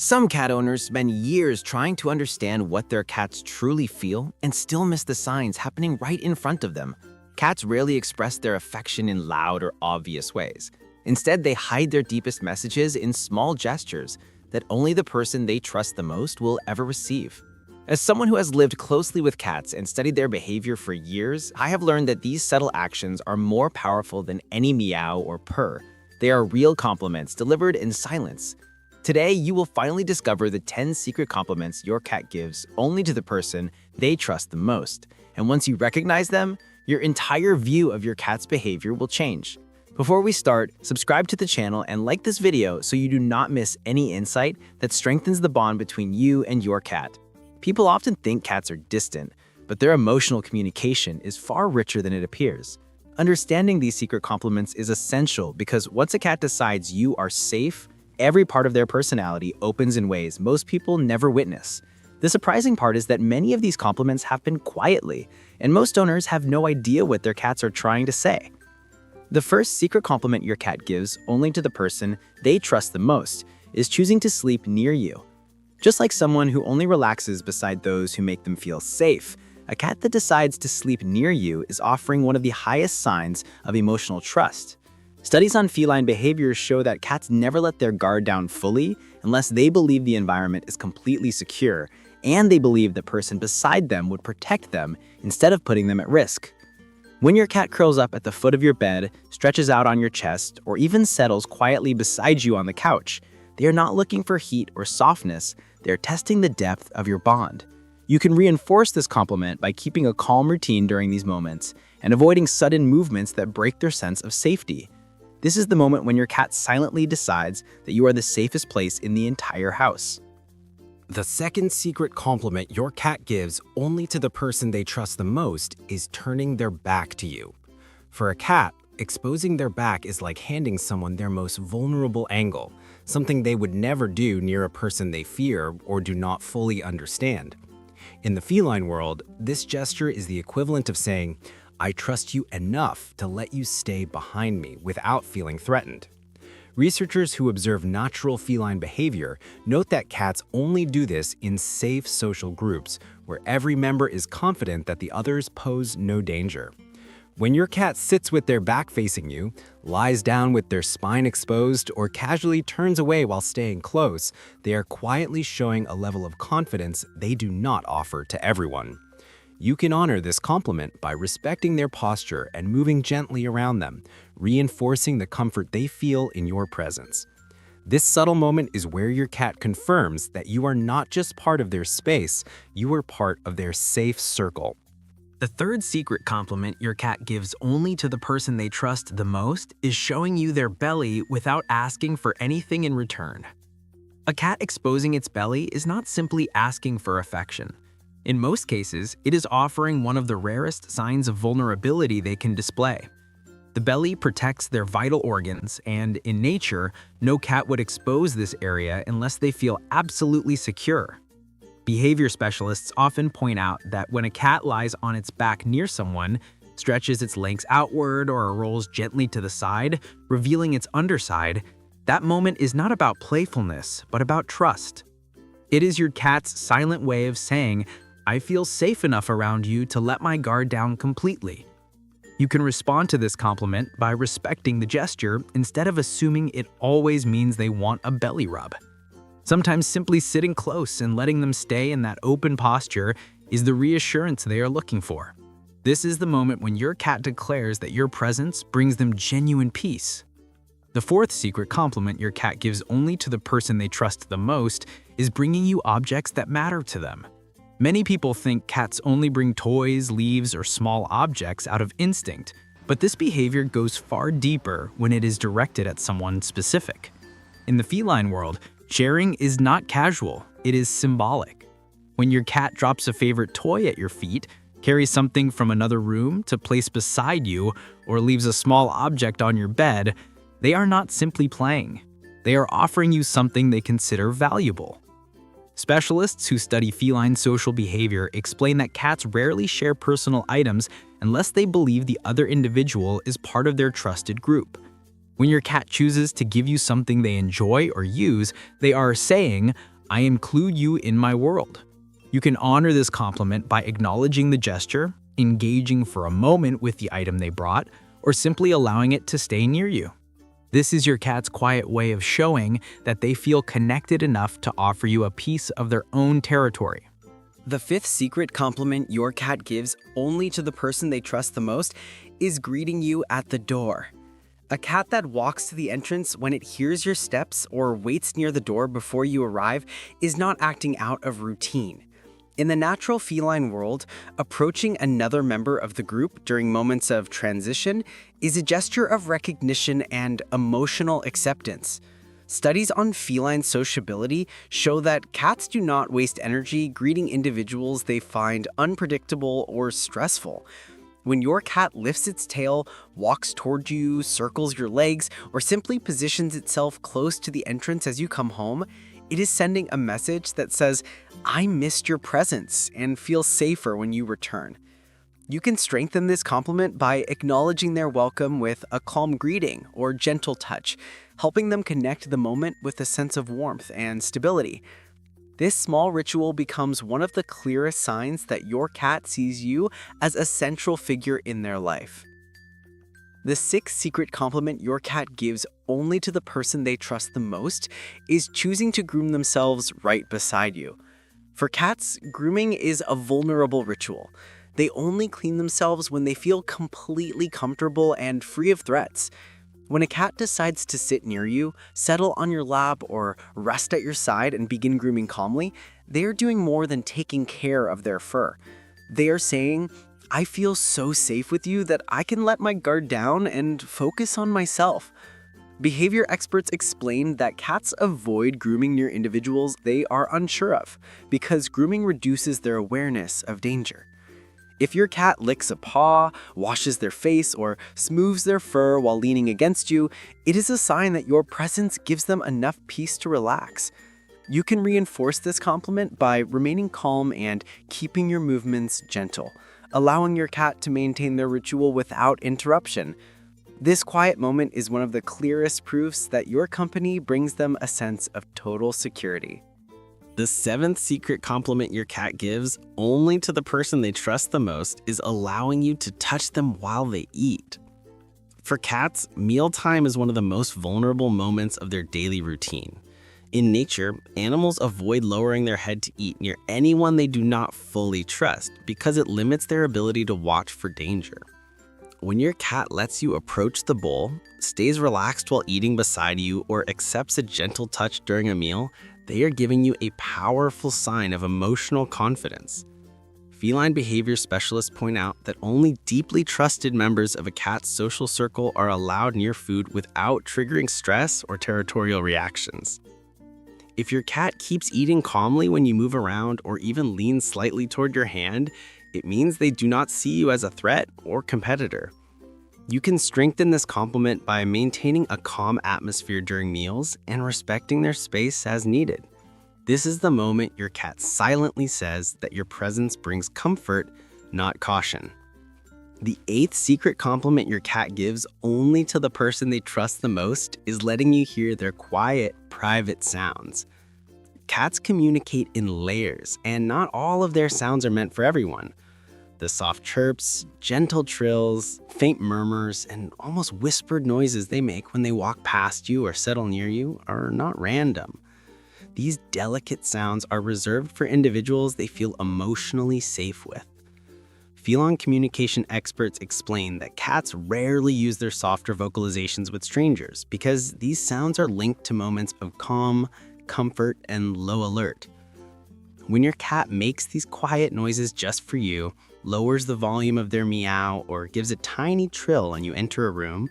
Some cat owners spend years trying to understand what their cats truly feel and still miss the signs happening right in front of them. Cats rarely express their affection in loud or obvious ways. Instead, they hide their deepest messages in small gestures that only the person they trust the most will ever receive. As someone who has lived closely with cats and studied their behavior for years, I have learned that these subtle actions are more powerful than any meow or purr. They are real compliments delivered in silence. Today, you will finally discover the 10 secret compliments your cat gives only to the person they trust the most. And once you recognize them, your entire view of your cat's behavior will change. Before we start, subscribe to the channel and like this video so you do not miss any insight that strengthens the bond between you and your cat. People often think cats are distant, but their emotional communication is far richer than it appears. Understanding these secret compliments is essential because once a cat decides you are safe, every part of their personality opens in ways most people never witness. The surprising part is that many of these compliments happen quietly, and most owners have no idea what their cats are trying to say. The first secret compliment your cat gives only to the person they trust the most is choosing to sleep near you. Just like someone who only relaxes beside those who make them feel safe, a cat that decides to sleep near you is offering one of the highest signs of emotional trust. Studies on feline behavior show that cats never let their guard down fully unless they believe the environment is completely secure and they believe the person beside them would protect them instead of putting them at risk. When your cat curls up at the foot of your bed, stretches out on your chest, or even settles quietly beside you on the couch, they are not looking for heat or softness, they're testing the depth of your bond. You can reinforce this compliment by keeping a calm routine during these moments and avoiding sudden movements that break their sense of safety. This is the moment when your cat silently decides that you are the safest place in the entire house. The second secret compliment your cat gives only to the person they trust the most is turning their back to you. For a cat, exposing their back is like handing someone their most vulnerable angle, something they would never do near a person they fear or do not fully understand. In the feline world, this gesture is the equivalent of saying, "I trust you enough to let you stay behind me without feeling threatened." Researchers who observe natural feline behavior note that cats only do this in safe social groups where every member is confident that the others pose no danger. When your cat sits with their back facing you, lies down with their spine exposed, or casually turns away while staying close, they are quietly showing a level of confidence they do not offer to everyone. You can honor this compliment by respecting their posture and moving gently around them, reinforcing the comfort they feel in your presence. This subtle moment is where your cat confirms that you are not just part of their space, you are part of their safe circle. The third secret compliment your cat gives only to the person they trust the most is showing you their belly without asking for anything in return. A cat exposing its belly is not simply asking for affection. In most cases, it is offering one of the rarest signs of vulnerability they can display. The belly protects their vital organs, and in nature, no cat would expose this area unless they feel absolutely secure. Behavior specialists often point out that when a cat lies on its back near someone, stretches its legs outward, or rolls gently to the side, revealing its underside, that moment is not about playfulness, but about trust. It is your cat's silent way of saying, "I feel safe enough around you to let my guard down completely." You can respond to this compliment by respecting the gesture instead of assuming it always means they want a belly rub. Sometimes simply sitting close and letting them stay in that open posture is the reassurance they are looking for. This is the moment when your cat declares that your presence brings them genuine peace. The fourth secret compliment your cat gives only to the person they trust the most is bringing you objects that matter to them. Many people think cats only bring toys, leaves, or small objects out of instinct, but this behavior goes far deeper when it is directed at someone specific. In the feline world, sharing is not casual, it is symbolic. When your cat drops a favorite toy at your feet, carries something from another room to place beside you, or leaves a small object on your bed, they are not simply playing. They are offering you something they consider valuable. Specialists who study feline social behavior explain that cats rarely share personal items unless they believe the other individual is part of their trusted group. When your cat chooses to give you something they enjoy or use, they are saying, "I include you in my world." You can honor this compliment by acknowledging the gesture, engaging for a moment with the item they brought, or simply allowing it to stay near you. This is your cat's quiet way of showing that they feel connected enough to offer you a piece of their own territory. The fifth secret compliment your cat gives only to the person they trust the most is greeting you at the door. A cat that walks to the entrance when it hears your steps or waits near the door before you arrive is not acting out of routine. In the natural feline world, approaching another member of the group during moments of transition is a gesture of recognition and emotional acceptance. Studies on feline sociability show that cats do not waste energy greeting individuals they find unpredictable or stressful. When your cat lifts its tail, walks toward you, circles your legs, or simply positions itself close to the entrance as you come home, it is sending a message that says, "I missed your presence and feel safer when you return." You can strengthen this compliment by acknowledging their welcome with a calm greeting or gentle touch, helping them connect the moment with a sense of warmth and stability. This small ritual becomes one of the clearest signs that your cat sees you as a central figure in their life. The sixth secret compliment your cat gives only to the person they trust the most is choosing to groom themselves right beside you. For cats, grooming is a vulnerable ritual. They only clean themselves when they feel completely comfortable and free of threats. When a cat decides to sit near you, settle on your lap, or rest at your side and begin grooming calmly, they are doing more than taking care of their fur. They are saying, "I feel so safe with you that I can let my guard down and focus on myself." Behavior experts explain that cats avoid grooming near individuals they are unsure of because grooming reduces their awareness of danger. If your cat licks a paw, washes their face, or smooths their fur while leaning against you, it is a sign that your presence gives them enough peace to relax. You can reinforce this compliment by remaining calm and keeping your movements gentle, allowing your cat to maintain their ritual without interruption. This quiet moment is one of the clearest proofs that your company brings them a sense of total security. The seventh secret compliment your cat gives only to the person they trust the most is allowing you to touch them while they eat. For cats, mealtime is one of the most vulnerable moments of their daily routine. In nature, animals avoid lowering their head to eat near anyone they do not fully trust because it limits their ability to watch for danger. When your cat lets you approach the bowl, stays relaxed while eating beside you, or accepts a gentle touch during a meal, they are giving you a powerful sign of emotional confidence. Feline behavior specialists point out that only deeply trusted members of a cat's social circle are allowed near food without triggering stress or territorial reactions. If your cat keeps eating calmly when you move around or even leans slightly toward your hand, it means they do not see you as a threat or competitor. You can strengthen this compliment by maintaining a calm atmosphere during meals and respecting their space as needed. This is the moment your cat silently says that your presence brings comfort, not caution. The eighth secret compliment your cat gives only to the person they trust the most is letting you hear their quiet, private sounds. Cats communicate in layers, and not all of their sounds are meant for everyone. The soft chirps, gentle trills, faint murmurs, and almost whispered noises they make when they walk past you or settle near you are not random. These delicate sounds are reserved for individuals they feel emotionally safe with. Feline communication experts explain that cats rarely use their softer vocalizations with strangers because these sounds are linked to moments of calm, comfort, and low alert. When your cat makes these quiet noises just for you, lowers the volume of their meow, or gives a tiny trill when you enter a room,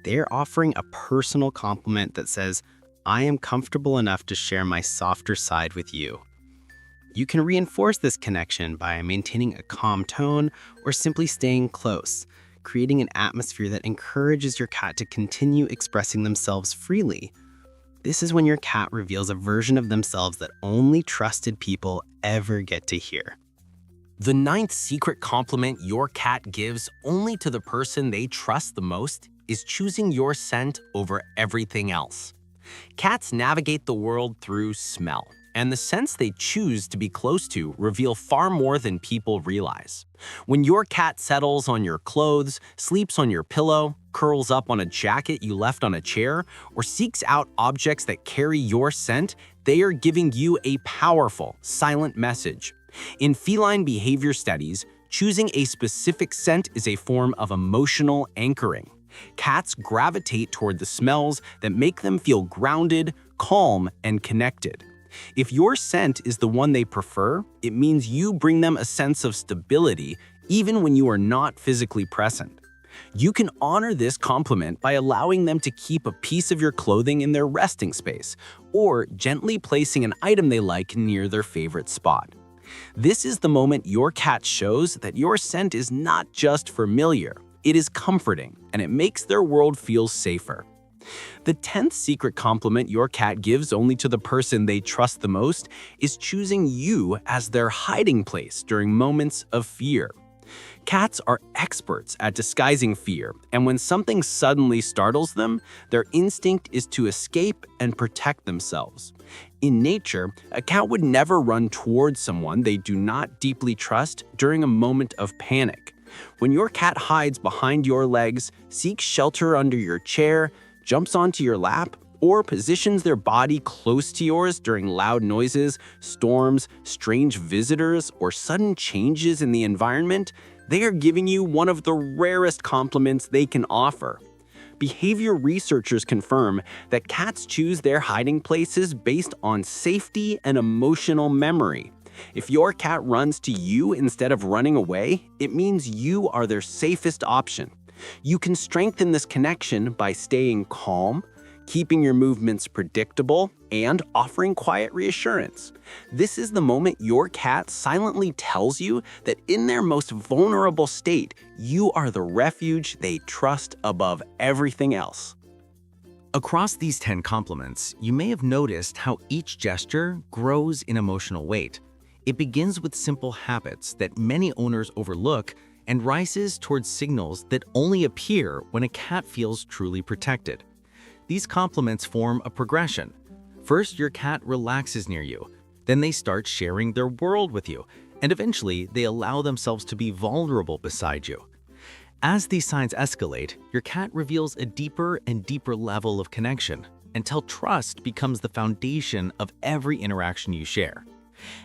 they're offering a personal compliment that says, "I am comfortable enough to share my softer side with you." You can reinforce this connection by maintaining a calm tone or simply staying close, creating an atmosphere that encourages your cat to continue expressing themselves freely. This is when your cat reveals a version of themselves that only trusted people ever get to hear. The ninth secret compliment your cat gives only to the person they trust the most is choosing your scent over everything else. Cats navigate the world through smell, and the scents they choose to be close to reveal far more than people realize. When your cat settles on your clothes, sleeps on your pillow, curls up on a jacket you left on a chair, or seeks out objects that carry your scent, they are giving you a powerful, silent message. In feline behavior studies, choosing a specific scent is a form of emotional anchoring. Cats gravitate toward the smells that make them feel grounded, calm, and connected. If your scent is the one they prefer, it means you bring them a sense of stability even when you are not physically present. You can honor this compliment by allowing them to keep a piece of your clothing in their resting space, or gently placing an item they like near their favorite spot. This is the moment your cat shows that your scent is not just familiar, it is comforting, and it makes their world feel safer. The 10th secret compliment your cat gives only to the person they trust the most is choosing you as their hiding place during moments of fear. Cats are experts at disguising fear, and when something suddenly startles them, their instinct is to escape and protect themselves. In nature, a cat would never run towards someone they do not deeply trust during a moment of panic. When your cat hides behind your legs, seeks shelter under your chair, jumps onto your lap, or positions their body close to yours during loud noises, storms, strange visitors, or sudden changes in the environment, they are giving you one of the rarest compliments they can offer. Behavior researchers confirm that cats choose their hiding places based on safety and emotional memory. If your cat runs to you instead of running away, it means you are their safest option. You can strengthen this connection by staying calm, keeping your movements predictable, and offering quiet reassurance. This is the moment your cat silently tells you that in their most vulnerable state, you are the refuge they trust above everything else. Across these 10 compliments, you may have noticed how each gesture grows in emotional weight. It begins with simple habits that many owners overlook and rises towards signals that only appear when a cat feels truly protected. These compliments form a progression. First, your cat relaxes near you. Then they start sharing their world with you, and eventually they allow themselves to be vulnerable beside you. As these signs escalate, your cat reveals a deeper and deeper level of connection until trust becomes the foundation of every interaction you share.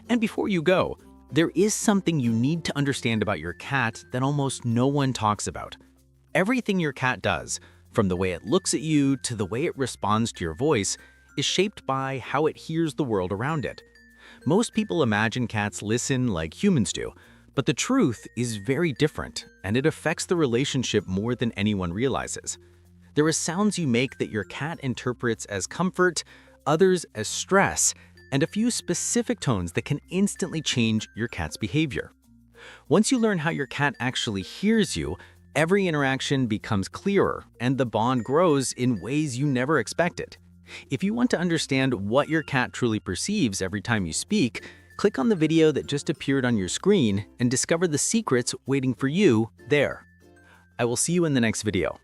And before you go, there is something you need to understand about your cat that almost no one talks about. Everything your cat does, from the way it looks at you to the way it responds to your voice, is shaped by how it hears the world around it. Most people imagine cats listen like humans do, but the truth is very different, and it affects the relationship more than anyone realizes. There are sounds you make that your cat interprets as comfort, others as stress, and a few specific tones that can instantly change your cat's behavior. Once you learn how your cat actually hears you, every interaction becomes clearer and the bond grows in ways you never expected. If you want to understand what your cat truly perceives every time you speak, click on the video that just appeared on your screen and discover the secrets waiting for you there. I will see you in the next video.